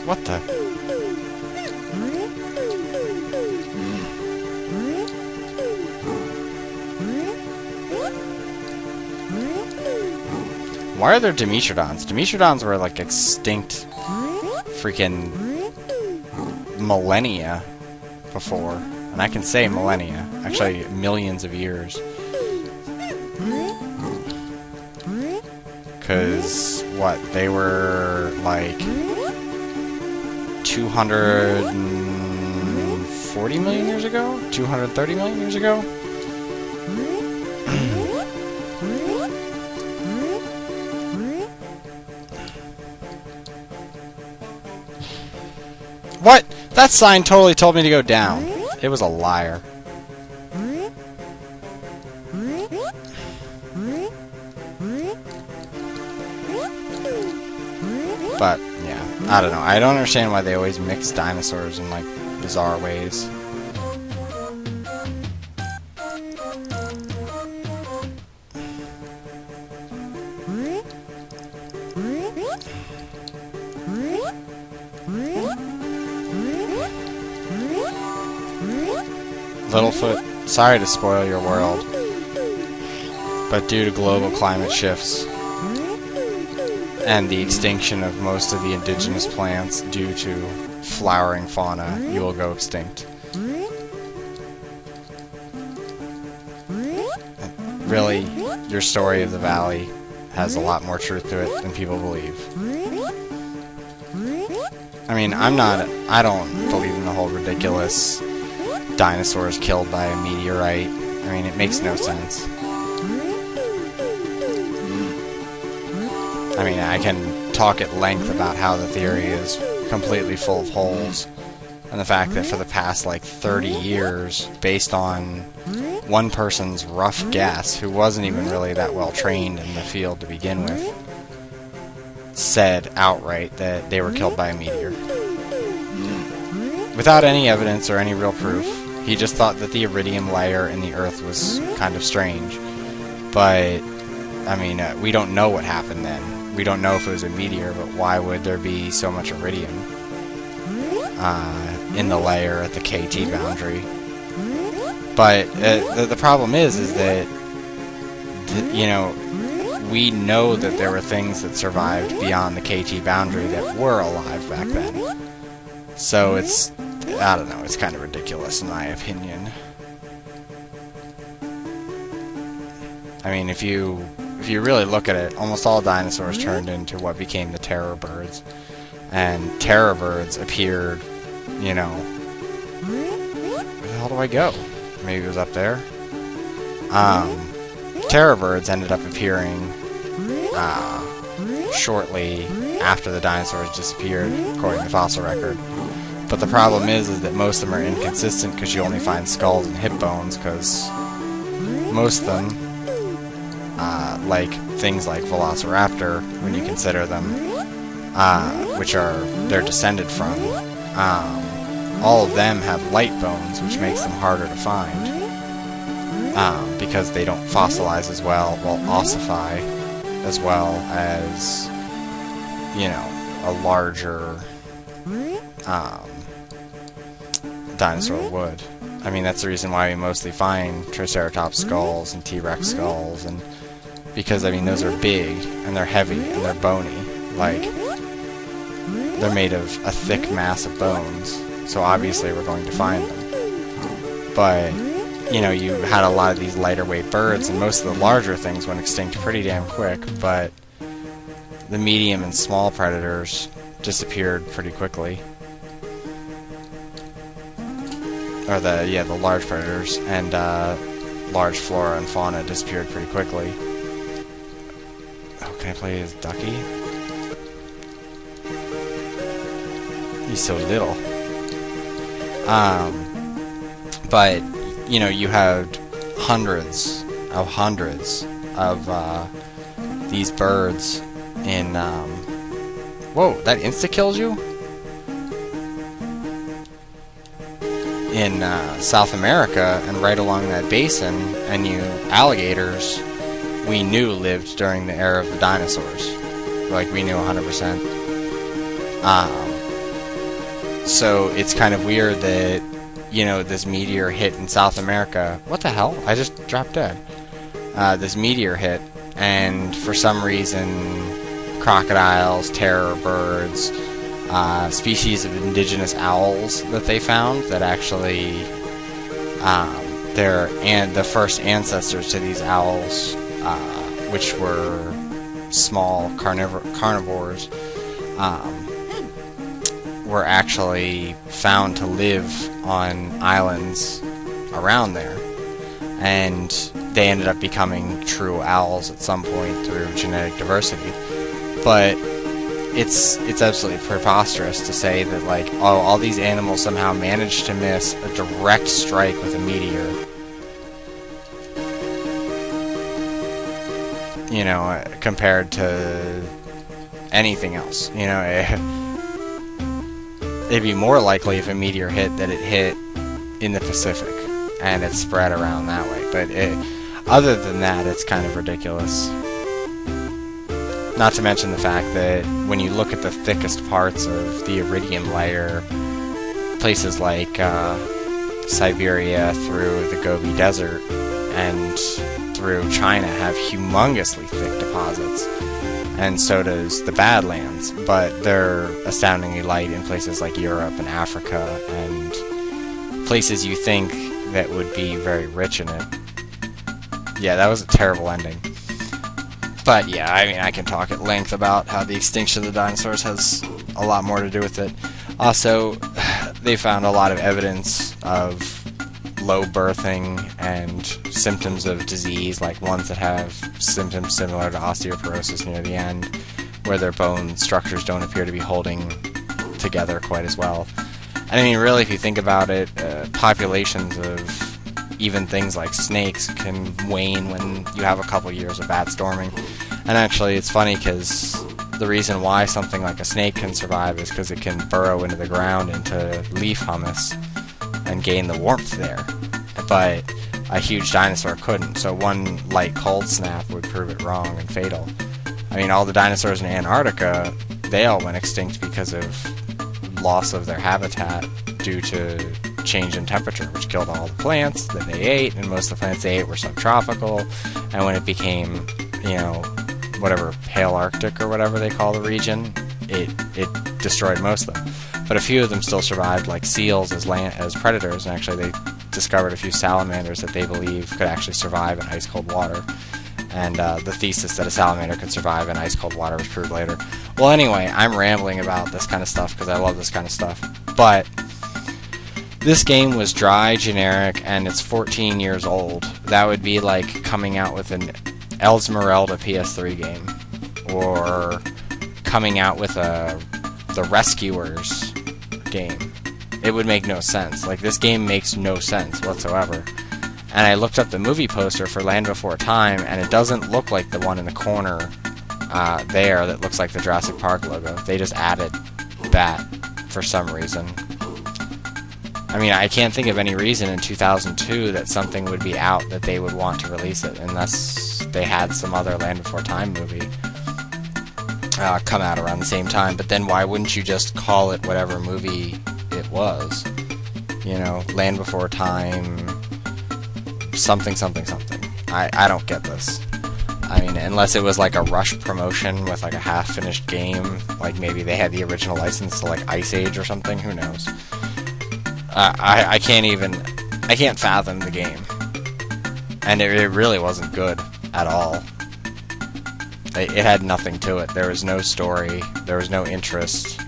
What the? Why are there Dimetrodons? Dimetrodons were like extinct freaking millennia before. And I can say millennia. Actually, millions of years. Because, what, they were like 240 million years ago? 230 million years ago? What? That sign totally told me to go down. It was a liar. But, yeah, I don't know. I don't understand why they always mix dinosaurs in, like, bizarre ways. Littlefoot, sorry to spoil your world, but due to global climate shifts and the extinction of most of the indigenous plants due to flowering fauna, you will go extinct. Really, your story of the valley has a lot more truth to it than people believe. I mean, I don't believe in the whole ridiculous dinosaurs killed by a meteorite. I mean, it makes no sense. I mean, I can talk at length about how the theory is completely full of holes, and the fact that for the past, like, 30 years, based on one person's rough guess, who wasn't even really that well trained in the field to begin with, said outright that they were killed by a meteor. Without any evidence or any real proof. He just thought that the iridium layer in the Earth was kind of strange. But, I mean, we don't know what happened then. We don't know if it was a meteor, but why would there be so much iridium in the layer at the KT boundary? But the problem is that, you know, we know that there were things that survived beyond the KT boundary that were alive back then. So it's, I don't know, it's kind of ridiculous in my opinion. I mean, if you really look at it, almost all dinosaurs turned into what became the terror birds. And terror birds appeared, you know... Where the hell do I go? Maybe it was up there? Terror birds ended up appearing shortly after the dinosaurs disappeared, according to fossil record. But the problem is that most of them are inconsistent because you only find skulls and hip bones, because most of them, like things like Velociraptor, when you consider them, which they're descended from, all of them have light bones, which makes them harder to find, because they don't fossilize as well, ossify as well as, you know, a larger dinosaur would. I mean, that's the reason why we mostly find Triceratops skulls and T-Rex skulls, and because, I mean, those are big, and they're heavy, and they're bony. Like, they're made of a thick mass of bones, so obviously we're going to find them. But, you know, you had a lot of these lighter weight birds, and most of the larger things went extinct pretty damn quick, but the medium and small predators disappeared pretty quickly. Or the large predators, and large flora and fauna disappeared pretty quickly. Oh, can I play as Ducky? He's so little. But, you know, you had hundreds of these birds in, whoa, that insta-killed you? In South America, and right along that basin, and alligators we knew lived during the era of the dinosaurs. Like, we knew 100%. So it's kind of weird that, you know, this meteor hit in South America. What the hell? I just dropped dead. This meteor hit, and for some reason, crocodiles, terror birds, species of indigenous owls that they found that actually, the first ancestors to these owls, which were small carnivores, were actually found to live on islands around there, and they ended up becoming true owls at some point through genetic diversity. But it's absolutely preposterous to say that, like, oh, all these animals somehow managed to miss a direct strike with a meteor. You know, compared to anything else. You know, it'd be more likely if a meteor hit that it hit in the Pacific and it spread around that way. But other than that, it's kind of ridiculous. Not to mention the fact that when you look at the thickest parts of the iridium layer, places like Siberia through the Gobi Desert and through China have humongously thick deposits. And so does the Badlands, but they're astoundingly light in places like Europe and Africa and places you think that would be very rich in it. Yeah, that was a terrible ending. But yeah, I mean, I can talk at length about how the extinction of the dinosaurs has a lot more to do with it. Also, they found a lot of evidence of low birthing and symptoms of disease, like ones that have symptoms similar to osteoporosis near the end, where their bone structures don't appear to be holding together quite as well. And I mean, really, if you think about it, populations of even things like snakes can wane when you have a couple years of bad storming. And actually, it's funny because the reason why something like a snake can survive is because it can burrow into the ground into leaf humus and gain the warmth there. But a huge dinosaur couldn't, so one light cold snap would prove it wrong and fatal. I mean, all the dinosaurs in Antarctica, they all went extinct because of loss of their habitat due to change in temperature, which killed all the plants that they ate, and most of the plants they ate were subtropical, and when it became, you know, whatever, Pale Arctic or whatever they call the region, it destroyed most of them. But a few of them still survived, like seals as predators, and actually they discovered a few salamanders that they believe could actually survive in ice-cold water. And the thesis that a salamander could survive in ice-cold water was proved later. Well, anyway, I'm rambling about this kind of stuff because I love this kind of stuff. But this game was dry, generic, and it's 14 years old. That would be like coming out with an Esmeralda PS3 game, or coming out with the Rescuers game. It would make no sense. Like, this game makes no sense whatsoever. And I looked up the movie poster for Land Before Time, and it doesn't look like the one in the corner there that looks like the Jurassic Park logo. They just added that for some reason. I mean, I can't think of any reason in 2002 that something would be out that they would want to release it, unless they had some other Land Before Time movie come out around the same time. But then why wouldn't you just call it whatever movie it was? You know, Land Before Time, something, something, something. I don't get this. I mean, unless it was like a rush promotion with like a half-finished game, like maybe they had the original license to like Ice Age or something, who knows. I can't fathom the game. And it really wasn't good at all. It had nothing to it. There was no story. There was no interest.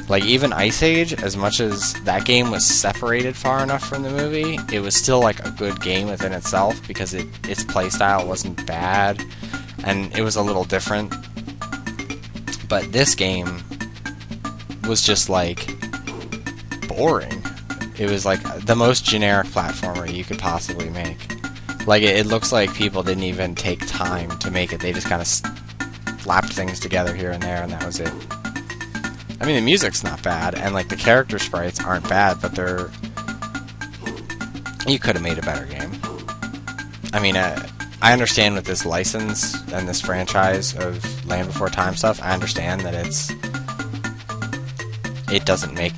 Like, even Ice Age, as much as that game was separated far enough from the movie, it was still, like, a good game within itself, because its playstyle wasn't bad, and it was a little different. But this game was just, like, boring. It was, like, the most generic platformer you could possibly make. Like, it looks like people didn't even take time to make it. They just kind of slapped things together here and there, and that was it. I mean, the music's not bad, and, like, the character sprites aren't bad, but they're... You could have made a better game. I mean, I understand with this license and this franchise of Land Before Time stuff, I understand that it doesn't make...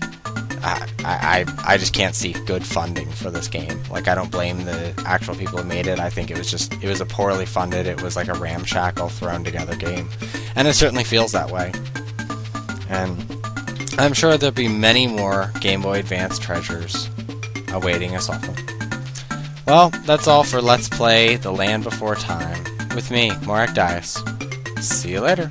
I just can't see good funding for this game. Like, I don't blame the actual people who made it. I think it was a poorly funded, it was like a ramshackle thrown together game. And it certainly feels that way. And I'm sure there'll be many more Game Boy Advance treasures awaiting us all. Well, that's all for Let's Play The Land Before Time with me, Morak Dias. See you later.